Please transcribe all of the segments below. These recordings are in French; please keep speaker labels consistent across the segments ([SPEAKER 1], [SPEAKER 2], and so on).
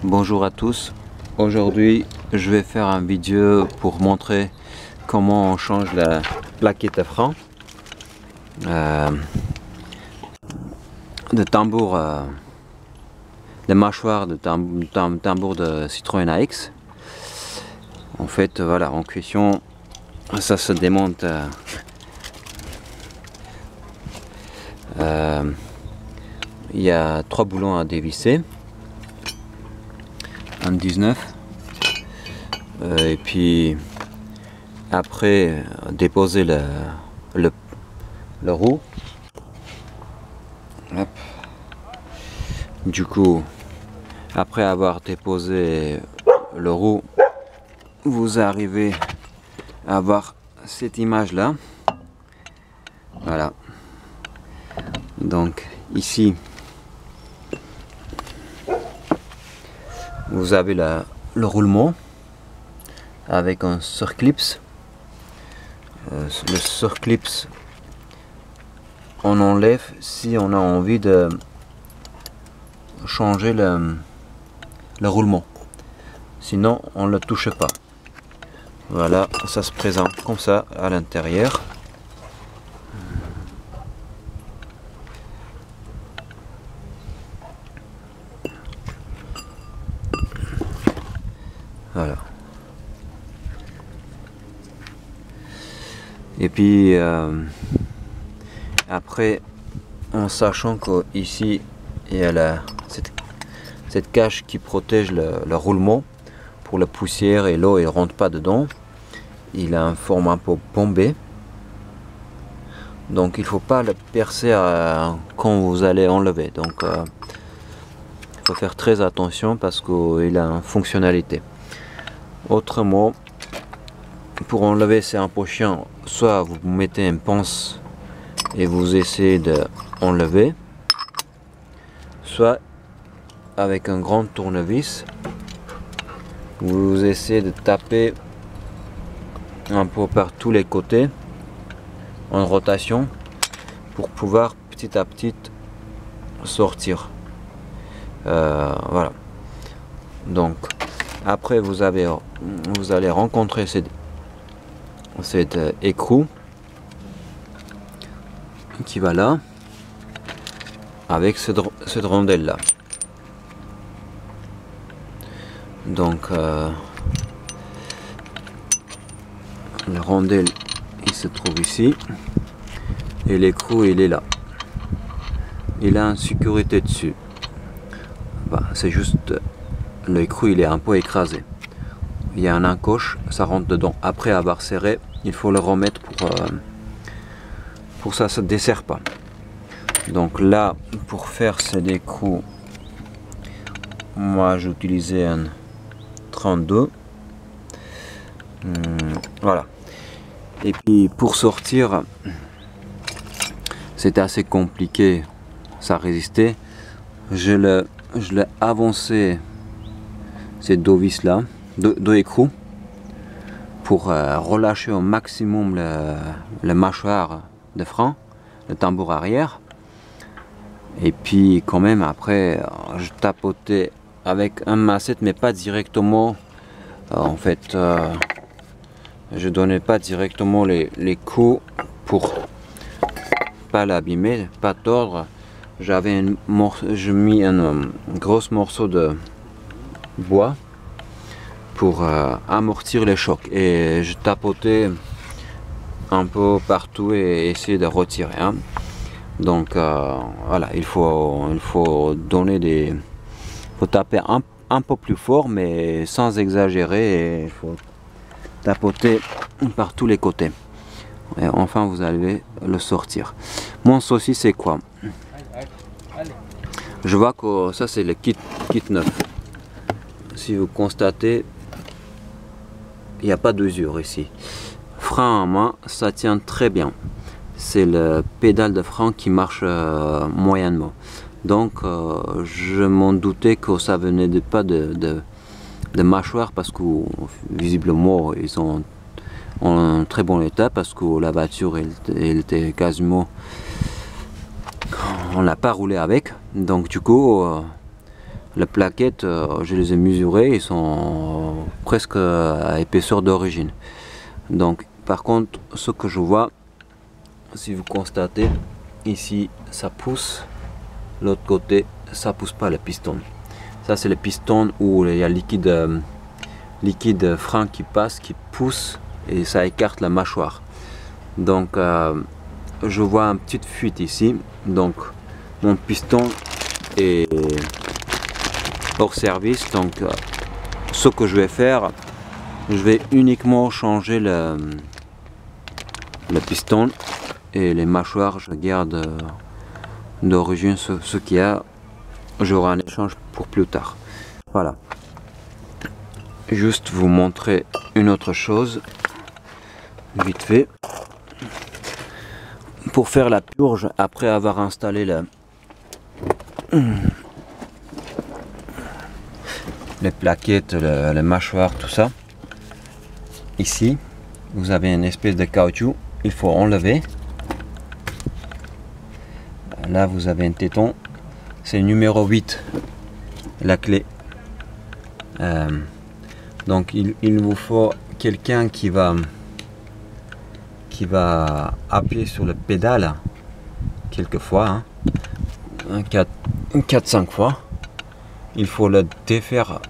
[SPEAKER 1] Bonjour à tous. Aujourd'hui je vais faire une vidéo pour montrer comment on change la plaquette à frein de tambour, de mâchoire de tambour de Citroën AX. En fait voilà, en cuisson ça se démonte. Il y a 3 boulons à dévisser, un 19, et puis après déposer le roue. Hop. Du coup, après avoir déposé le roue, vous arrivez à avoir cette image là. Voilà. Donc ici vous avez le roulement avec un surclips. Le surclips on enlève si on a envie de changer le roulement, sinon on ne le touche pas. Voilà, ça se présente comme ça à l'intérieur. Voilà. Et puis après, en sachant qu'ici il y a cette cache qui protège le roulement pour la poussière et l'eau ne rentre pas dedans. Il a un format pour bombé, donc il faut pas le percer quand vous allez enlever. Donc il faut faire très attention parce qu'il a une fonctionnalité. Autrement, pour enlever c'est un peu chiant, soit vous mettez une pince et vous essayez de enlever, soit avec un grand tournevis vous essayez de taper un peu par tous les côtés en rotation pour pouvoir petit à petit sortir. Voilà. Donc après vous allez rencontrer cet écrou qui va là avec cette rondelle là. Donc la rondelle il se trouve ici et l'écrou il est là. Il a une sécurité dessus. Bah, c'est juste l'écrou il est un peu écrasé. Il y a un encoche, ça rentre dedans. Après avoir serré, il faut le remettre pour ça se desserre pas. Donc là, pour faire cet écrou, moi j'utilisais un 32. Voilà. Et puis pour sortir, c'était assez compliqué, ça résistait. Je l'ai avancé ces deux vis là, deux écrous, pour relâcher au maximum le mâchoire de frein, le tambour arrière. Et puis quand même après je tapotais avec un massette, mais pas directement. En fait je donnais pas directement les coups pour pas l'abîmer, pas tordre. J'avais je mis un gros morceau de bois pour amortir les chocs, et je tapotais un peu partout et essayer de retirer, hein. Donc voilà, il faut donner faut taper un peu plus fort mais sans exagérer, et il faut tapoter par tous les côtés et enfin vous allez le sortir. Mon souci c'est quoi? Je vois que ça c'est le kit neuf. Si vous constatez, il n'y a pas d'usure ici. Frein à main, ça tient très bien. C'est le pédale de frein qui marche moyennement. Donc je m'en doutais que ça venait pas de mâchoire, parce que visiblement ils sont en très bon état, parce que la voiture elle était quasiment, on l'a pas roulé avec. Donc du coup Les plaquettes, je les ai mesurées, ils sont presque à épaisseur d'origine. Donc par contre, ce que je vois, si vous constatez, ici ça pousse, l'autre côté ça pousse pas, le piston. Ça c'est le piston où il y a liquide frein qui passe, qui pousse et ça écarte la mâchoire. Donc je vois une petite fuite ici, donc mon piston est hors service. Donc ce que je vais faire, je vais uniquement changer le piston et les mâchoires je garde d'origine ce qu'il y a. J'aurai un échange pour plus tard. Voilà, juste vous montrer une autre chose vite fait. Pour faire la purge après avoir installé les plaquettes, les mâchoires, tout ça, ici vous avez une espèce de caoutchouc, il faut enlever. Là vous avez un téton, c'est numéro 8, la clé. Donc il vous faut quelqu'un qui va appuyer sur le pédale quelques fois, hein, 4-5 fois. Il faut le défaire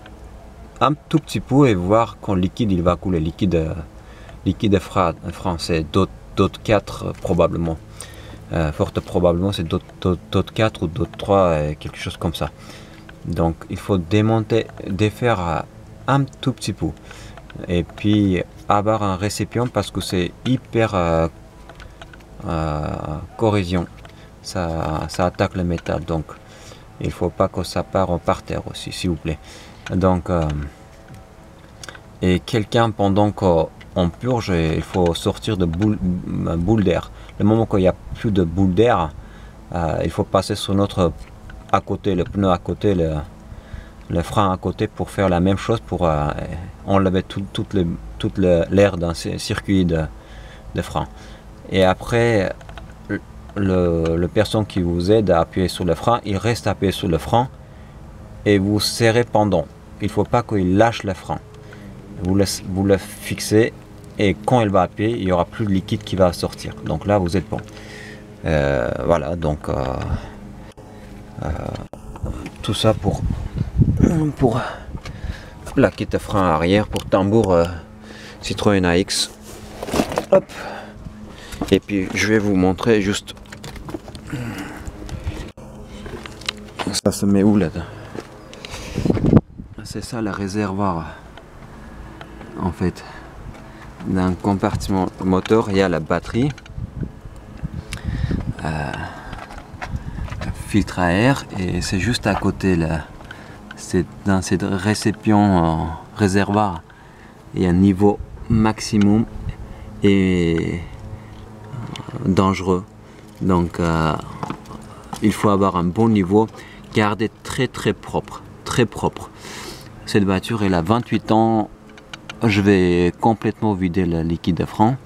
[SPEAKER 1] un tout petit peu et voir quand le liquide il va couler. Liquide frein, c'est DOT 4 probablement. Forte probablement c'est DOT 4 ou DOT 3, quelque chose comme ça. Donc il faut défaire un tout petit peu et puis avoir un récipient parce que c'est hyper corrosion, ça attaque le métal, donc il faut pas que ça parte par terre aussi, s'il vous plaît. Donc et quelqu'un pendant qu'on purge, il faut sortir de boule d'air. Le moment qu'il n'y a plus de boule d'air, il faut passer sur notre à côté, le pneu à côté, le frein à côté, pour faire la même chose, pour enlever toute l'air d'un circuit de frein. Et après, le personne qui vous aide à appuyer sur le frein, il reste appuyé sur le frein et vous serrez pendant. Il ne faut pas qu'il lâche le frein. Vous le fixez et quand il va appuyer, il n'y aura plus de liquide qui va sortir. Donc là, vous êtes bon. Voilà, donc tout ça pour la kit de frein arrière pour tambour Citroën AX. Hop. Et puis je vais vous montrer juste, ça se met où là? C'est ça le réservoir en fait. Dans le compartiment moteur, il y a la batterie, filtre à air, et c'est juste à côté là. C'est dans cette récipient réservoir. Il y a un niveau maximum et dangereux. Donc il faut avoir un bon niveau, garder très propre, très propre. Cette voiture elle a 28 ans. Je vais complètement vider le liquide de frein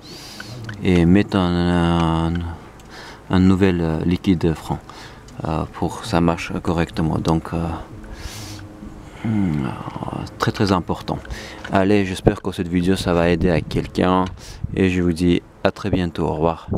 [SPEAKER 1] et mettre un nouvel liquide de frein pour que ça marche correctement. Donc très important. Allez, j'espère que cette vidéo ça va aider à quelqu'un et je vous dis à très bientôt. Au revoir.